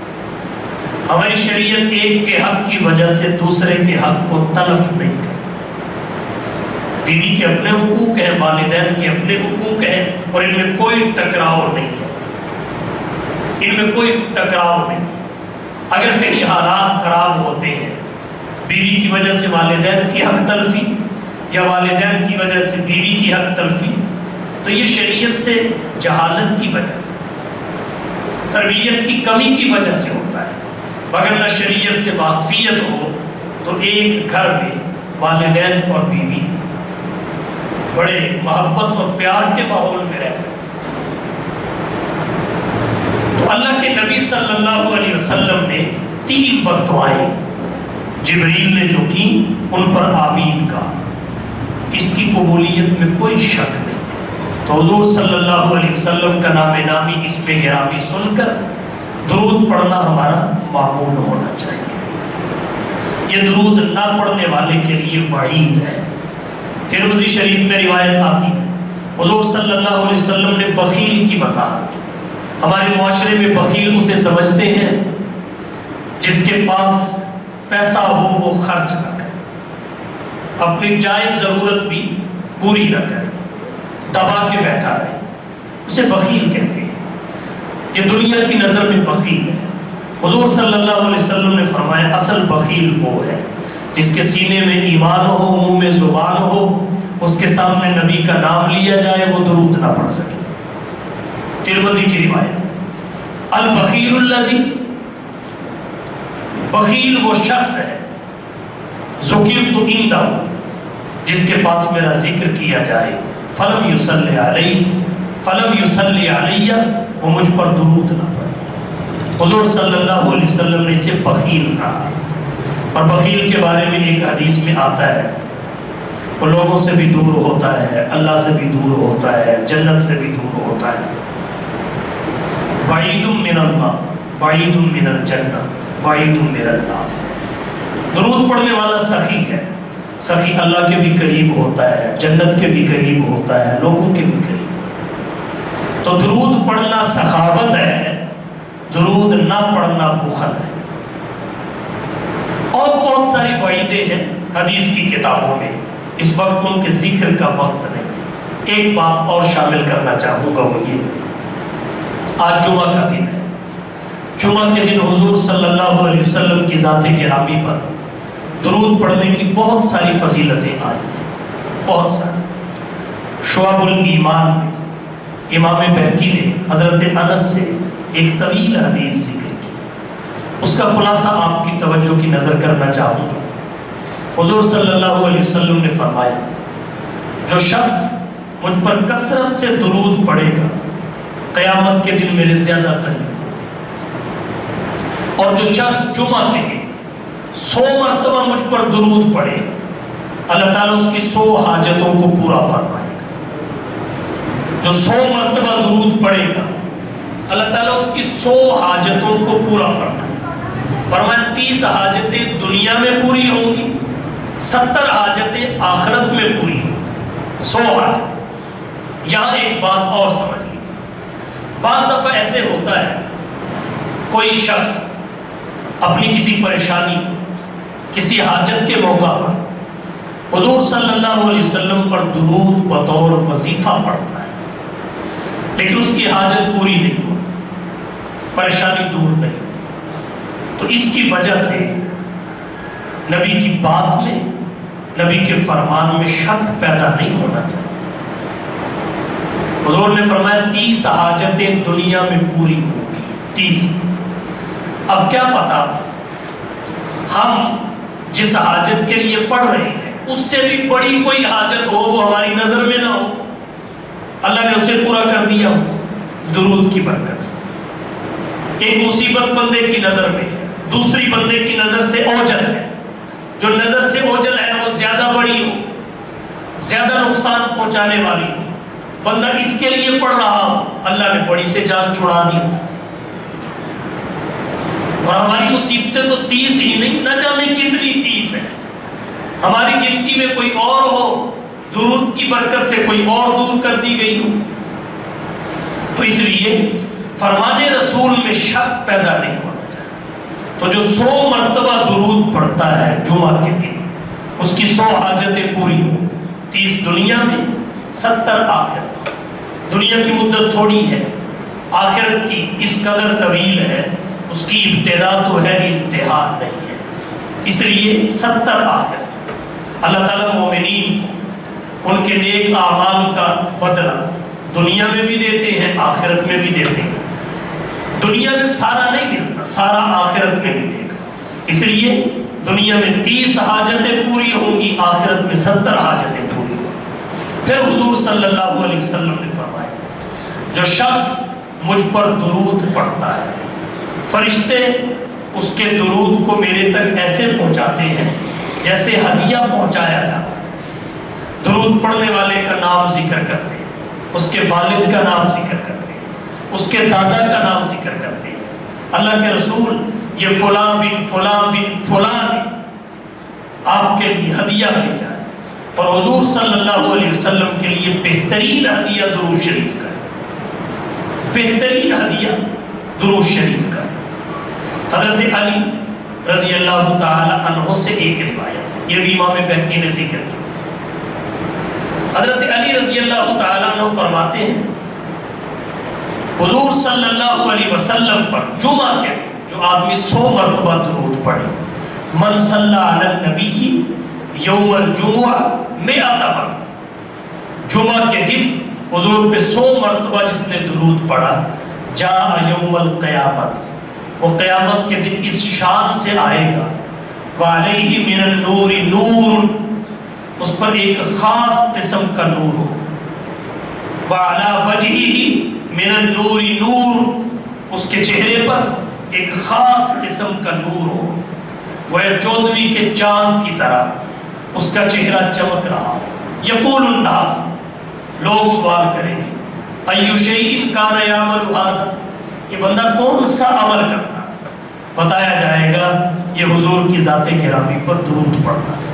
ہماری شریعت ایک کے حق کی وجہ سے دوسرے کے حق کو تلف نہیں کرتی، بیوی کے اپنے حقوق ہیں، والدین کے اپنے حقوق ہیں، اور ان میں کوئی ٹکراؤ نہیں ہے، ان میں کوئی ٹکراؤ نہیں۔ اگر کہیں حالات خراب ہوتے ہیں، بیوی کی وجہ سے والدین کی حق تلفی یا والدین کی وجہ سے بیوی کی حق تلفی، تو یہ شریعت سے جہالت کی وجہ سے، تربیت کی کمی کی وجہ سے ہوتا ہے۔ مگر نہ شریعت سے واقفیت ہو تو ایک گھر میں والدین اور بیوی بڑے محبت اور پیار کے ماحول میں رہ سکتے۔ تو اللہ کے نبی صلی اللہ علیہ وسلم نے تین بد دعائیں جبریل نے جو کی ان پر آمین کہا، اس کی قبولیت میں کوئی شک نہیں۔ تو حضور صلی اللہ علیہ وسلم کا نام نامی اس میں گرامی سن کر درود پڑھنا ہمارا معمول ہونا چاہیے۔ یہ درود نہ پڑھنے والے کے لیے وعید ہے۔ ترمذی شریف میں روایت آتی ہے حضور صلی اللہ علیہ وسلم نے بخیل کی وضاحت کی۔ ہمارے معاشرے میں بخیل اسے سمجھتے ہیں جس کے پاس پیسہ ہو وہ خرچ نہ کرے، اپنی جائز ضرورت بھی پوری نہ کرے، دبا کے بیٹھا رہے، اسے بخیل کہتے ہیں۔ یہ دنیا کی نظر میں بخیل ہے۔ حضور صلی اللہ علیہ وسلم نے فرمایا اصل بخیل وہ ہے جس کے سینے میں ایمان ہو، منہ میں زبان ہو، اس کے سامنے نبی کا نام لیا جائے وہ درود نہ پڑھ سکے۔ ترمذی کی روایت، البخیل الذی، بخیل وہ شخص ہے ذکرت عندہ، جس کے پاس میرا ذکر کیا جائے، فلم یصلی علیہ، فلم یصلی علیہ، وہ مجھ پر درود نہ پڑھے۔ حضور صلی اللہ علیہ وسلم نے اسے بخیل کہا، اور بخیل کے بارے میں ایک حدیث میں آتا ہے وہ لوگوں سے بھی دور ہوتا ہے، اللہ سے بھی دور ہوتا ہے، جنت سے بھی دور ہوتا ہے۔ بعید من اللہ، بعید من الجنہ، بعید من الناس۔ درود پڑھنے والا سخی ہے، سخی اللہ کے بھی قریب ہوتا ہے، جنت کے بھی قریب ہوتا ہے، لوگوں کے بھی قریب۔ تو درود پڑھنا سخاوت ہے، درود نہ پڑھنا بخل ہے۔ اور بہت ساری وعیدیں ہیں حدیث کی کتابوں میں، اس وقت ان کے ذکر کا وقت نہیں۔ ایک بات اور شامل کرنا چاہوں گا، وہ یہ آج جمعہ کا دن ہے۔ جمعہ کے دن حضور صلی اللہ علیہ وسلم کی ذات گرامی پر درود پڑھنے کی بہت ساری فضیلتیں آئی ہیں، بہت ساری۔ شعب الایمان میں امام بہقی نے حضرت انس سے ایک طویل حدیث ذکر کی، اس کا خلاصہ آپ کی توجہ کی نظر کرنا چاہوں گا۔ حضور صلی اللہ علیہ وسلم نے فرمایا، جو شخص مجھ پر کثرت سے درود پڑھے گا قیامت کے دن میرے زیادہ قریب، اور جو شخص جمعہ کے دن 100 مرتبہ مجھ پر درود پڑھے اللہ تعالیٰ اس کی 100 حاجتوں کو پورا فرمائے گا۔ جو 100 مرتبہ درود پڑھے گا اللہ تعالیٰ اس کی 100 حاجتوں کو پورا فرمائے گا۔ فرمایا 30 حاجتیں دنیا میں پوری ہوں گی، 70 حاجتیں آخرت میں پوری ہوں گی، 100 حاجتیں۔ یہاں ایک بات اور سمجھ لیجیے، بعض دفعہ ایسے ہوتا ہے کوئی شخص اپنی کسی پریشانی، کسی حاجت کے موقع پر حضور صلی اللہ علیہ وسلم پر درود بطور وظیفہ پڑھتا ہے، لیکن اس کی حاجت پوری نہیں ہوتی، پریشانی دور نہیں۔ تو اس کی وجہ سے نبی کی بات میں، نبی کے فرمان میں شک پیدا نہیں ہونا چاہیے۔ حضور نے فرمایا 30 حاجتیں دنیا میں پوری ہوں گی، 30۔ اب کیا پتا ہم جس حاجت کے لیے پڑھ رہے ہیں اس سے بھی بڑی کوئی حاجت ہو، وہ ہماری نظر میں نہ ہو، اللہ نے اسے پورا کر دیا ہو درود کی برکت سے۔ ایک مصیبت بندے کی نظر میں ہے، دوسری بندے کی نظر سے اوجل ہے، جو نظر سے اوجل ہے وہ زیادہ بڑی ہو، زیادہ نقصان پہنچانے والی ہو، بندہ اس کے لیے پڑھ رہا ہو، اللہ نے بڑی سے جان چھڑا دی۔ اور ہماری مصیبتیں تو 30 ہی نہیں، نہ جانے کتنی 30 ہیں، ہماری گنتی میں کوئی اور ہو، درود کی برکت سے کوئی اور دور کر دی گئی ہو۔ تو اس لیے فرمان رسول میں شک پیدا نہیں ہونا چاہیے۔ تو جو 100 مرتبہ درود پڑھتا ہے جمعہ کے دن، اس کی 100 حاجتیں پوری ہوں، 30 دنیا میں، 70 آخرت۔ دنیا کی مدت تھوڑی ہے، آخرت کی اس قدر طویل ہے، اس کی ابتدا تو ہے، انتہا نہیں ہے، اس لیے 70 آخرت۔ اللہ تعالیٰ مومنین کو ان کے نیک اعمال کا بدلہ دنیا میں بھی دیتے ہیں، آخرت میں بھی دیتے ہیں۔ دنیا میں سارا نہیں ملتا، سارا آخرت میں بھی دے گا۔ اس لیے دنیا میں 30 حاجتیں پوری ہوں گی، آخرت میں 70 حاجتیں پوری ہوں گی۔ پھر حضور صلی اللہ علیہ وسلم نے فرمایا، جو شخص مجھ پر درود پڑھتا ہے فرشتے اس کے درود کو میرے تک ایسے پہنچاتے ہیں جیسے ہدیہ پہنچایا جاتا ہے۔ درود پڑھنے والے کا نام ذکر کرتے ہیں، اس کے والد کا نام ذکر کرتے ہیں، اس کے دادا کا نام ذکر کرتے ہیں۔ اللہ کے رسول یہ فلاں بن فلاں بن فلاں نے آپ کے لیے ہدیہ بھیجا ہے، اور حضور صلی اللہ علیہ وسلم کے لیے بہترین ہدیہ درود شریف کا ہے، بہترین ہدیہ درود شریف کا ہے۔ حضرت علی رضی اللہ تعالی عنہ سے ایک روایت ہے، یہ بھی امام بہقی نے ذکر کی۔ حضرت علی رضی اللہ تعالی عنہ فرماتے ہیں، حضور صلی اللہ علیہ وسلم پر جمعہ کے دن جو آدمی 100 مرتبہ درود پڑھے، من صلی علی النبی یوم الجمعہ 100 مرہ، جمعہ کے دن حضور پہ 100 مرتبہ جس نے درود پڑھا، جاء یوم القیامت، وہ قیامت کے دن اس شان سے آئے گا، وعلیہ من النور نور، اس پر ایک خاص قسم کا نور ہو، وعلی وجہہ من النور نور، اس کے چہرے پر ایک خاص قسم کا نور ہو، وہ 14ویں کے چاند کی طرح اس کا چہرہ چمک رہا ہو۔ یقول الناس، لوگ سوال کریں گے، ایو شیء کان یعمل ھذا، یہ بندہ کون سا عمل کرتا؟ بتایا جائے گا یہ حضور کی ذات گرامی پر درود پڑھتا تھا۔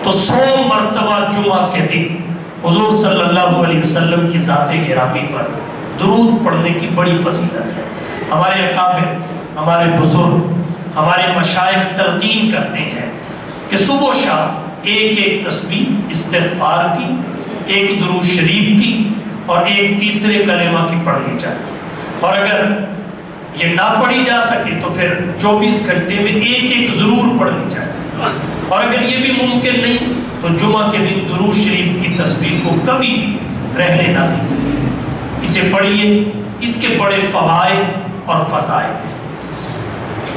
تو 100 مرتبہ جمعہ کے دن حضور صلی اللہ علیہ وسلم کی ذات گرامی پر درود پڑھنے کی بڑی فضیلت ہے۔ ہمارے اکابر، ہمارے بزرگ، ہمارے مشائخ تلقین کرتے ہیں کہ صبح و شام ایک تسبیح استغفار کی، ایک درود شریف کی اور ایک تیسرے کلمہ کی پڑھنی چاہیے، اور اگر یہ نہ پڑھی جا سکے تو پھر 24 گھنٹے میں ایک ضرور پڑھنی چاہیے، اور اگر یہ بھی ممکن نہیں تو جمعہ کے دن درود شریف کی تسبیح کو کبھی رہنے نہ دیں، اسے پڑھیے، اس کے بڑے فوائد اور فضائل۔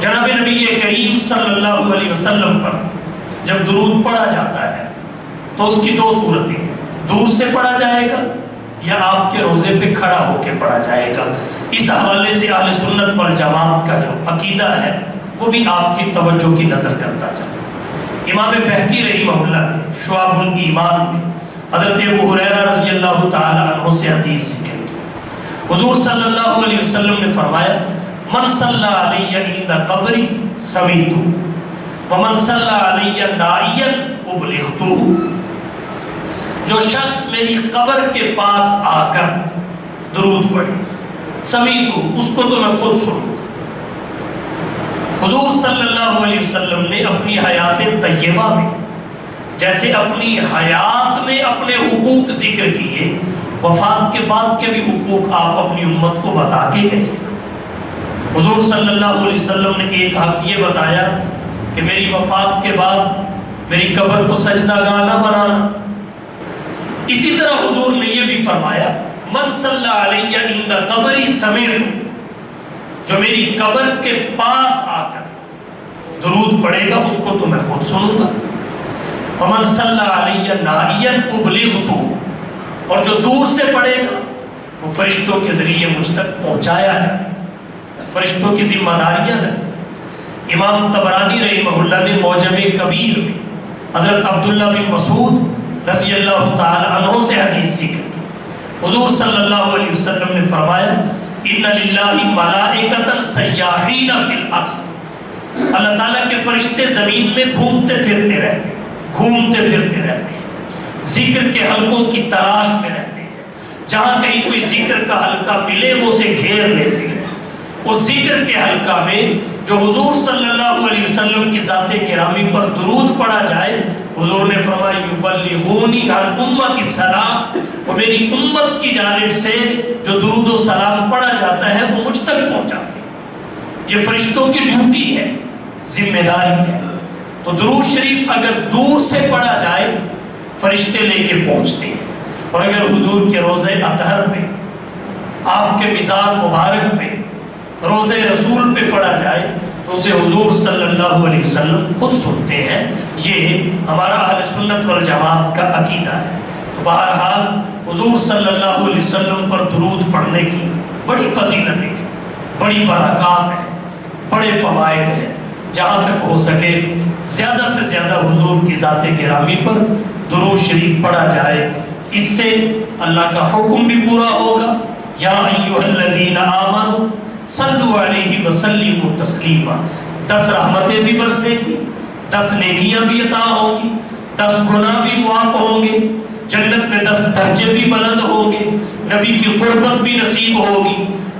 جناب نبی کریم صلی اللہ علیہ وسلم پر جب درود پڑھا جاتا ہے تو اس کی 2 صورتیں، دور سے پڑھا جائے گا یا آپ کے روزے پہ کھڑا ہو کے پڑھا جائے گا۔ اس حوالے سے اہل سنت والجماعت کا جو عقیدہ ہے وہ بھی آپ کی توجہ کی نظر کرتا چاہتا۔ امام بہقی رحمہ اللہ نے شعب الایمان میں حضرت ابو ہریرہ رضی اللہ تعالی عنہ سے حدیث ذکر کی۔ حضور صلی اللہ علیہ وسلم نے فرمایا، من صلی علی عند قبری سمیتو ومن صلی علی نائیا ابلغتو، جو شخص میری قبر کے پاس آ کر درود پڑھے، سمیتو، اس کو تو میں خود سنوں۔ حضور صلی اللہ علیہ وسلم نے اپنی حیات طیبہ میں جیسے اپنی حیات میں اپنے حقوق ذکر کیے، وفات کے بعد کے بھی حقوق آپ اپنی امت کو بتا کے گئے۔ حضور صلی اللہ علیہ وسلم نے ایک حق یہ بتایا کہ میری وفات کے بعد میری قبر کو سجدہ گاہ نہ بنانا۔ اسی طرح حضور نے یہ بھی فرمایا، من صلی علیہ عند قبری سمیت، جو میری قبر کے پاس آ کر درود پڑھے گا اس کو تو میں خود سنوں گا۔ ومن صلی علیہ نائیا ابلغتو، اور جو دور سے پڑھے گا وہ فرشتوں کے ذریعے مجھ تک پہنچایا جائے، فرشتوں کی ذمہ داریاں ہیں۔ امام طبرانی رحمہ اللہ نے معجم کبیر میں حضرت عبداللہ بن مسعود رضی اللہ تعالی عنہ سے حدیث ذکر کی۔ حضور صلی اللہ علیہ وسلم نے فرمایا، ان للہ ملائکۃ سیاحین فی الارض، اللہ تعالیٰ کے فرشتے زمین میں گھومتے پھرتے رہتے ہیں، ذکر کے حلقوں کی تلاش میں رہتے ہیں، جہاں کہیں کوئی ذکر کا حلقہ ملے وہ اسے گھیر لیتے ہیں۔ اس ذکر کے حلقہ میں جو حضور صلی اللہ علیہ وسلم کی ذات گرامی پر درود پڑھا جائے، حضور نے فرمایا یبلغونی عن امت السلام، وہ میری امت کی جانب سے جو درود و سلام پڑھا جاتا ہے وہ مجھ تک پہنچاتے ہیں۔ یہ فرشتوں کی ڈیوٹی ہے، ذمہ داری ہے۔ تو درود شریف اگر دور سے پڑھا جائے فرشتے لے کے پہنچتے ہیں، اور اگر حضور کے روزے اطہر پہ، آپ کے مزار مبارک پہ، روزے رسول پہ پڑھا جائے تو اسے حضور صلی اللہ علیہ وسلم خود سنتے ہیں۔ یہ ہمارا اہل سنت والجماعت کا عقیدہ ہے۔ تو بہرحال حضور صلی اللہ علیہ وسلم پر درود پڑھنے کی بڑی فضیلتیں ہیں، بڑی برکات ہیں، بڑے فوائد ہیں۔ جہاں تک ہو سکے زیادہ سے زیادہ حضور کی ذات گرامی پر درود شریف پڑھا جائے، اس سے اللہ کا حکم بھی پورا ہوگا، یا ایھا الذین آمنوا صلوا علیہ وسلموا تسلیما، 10 رحمتیں بھی برسے گی، 10 نیکیاں بھی عطا ہوں گی، 10 گناہ بھی معاف ہوں گے، جنت میں 10 درجے بھی بلند ہوں گے، نبی کی قربت بھی نصیب ہوگی،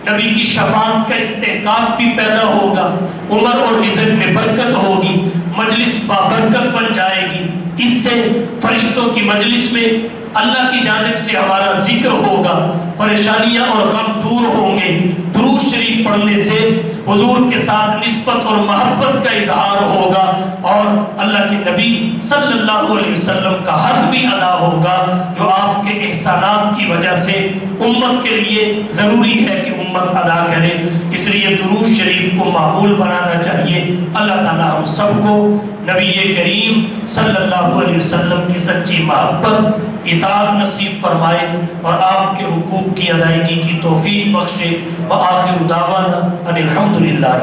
نبی کی شفاعت کا استحقاق بھی پیدا ہوگا، عمر اور رزق میں برکت ہوگی، مجلس بابرکت بن جائے گی۔ اس سے فرشتوں کی مجلس میں اللہ کی جانب سے ہمارا ذکر ہوگا، پریشانیاں اور غم دور ہوں گے۔ درود شریف پڑھنے سے حضور کے ساتھ نسبت اور محبت کا اظہار ہوگا، اور اللہ کے نبی صلی اللہ علیہ وسلم کا حق بھی ادا ہوگا، جو آپ کے احسانات کی وجہ سے امت کے لیے ضروری ہے کہ امت ادا کرے۔ اس لیے درود شریف کو معمول بنانا چاہیے۔ اللہ تعالیٰ ہم سب کو نبی کریم صلی اللہ علیہ وسلم کی سچی محبت اطاعت نصیب فرمائے اور آپ کے حقوق کی ادائیگی کی توفیق بخشے۔ وآخر دعوانا ان الحمدللہ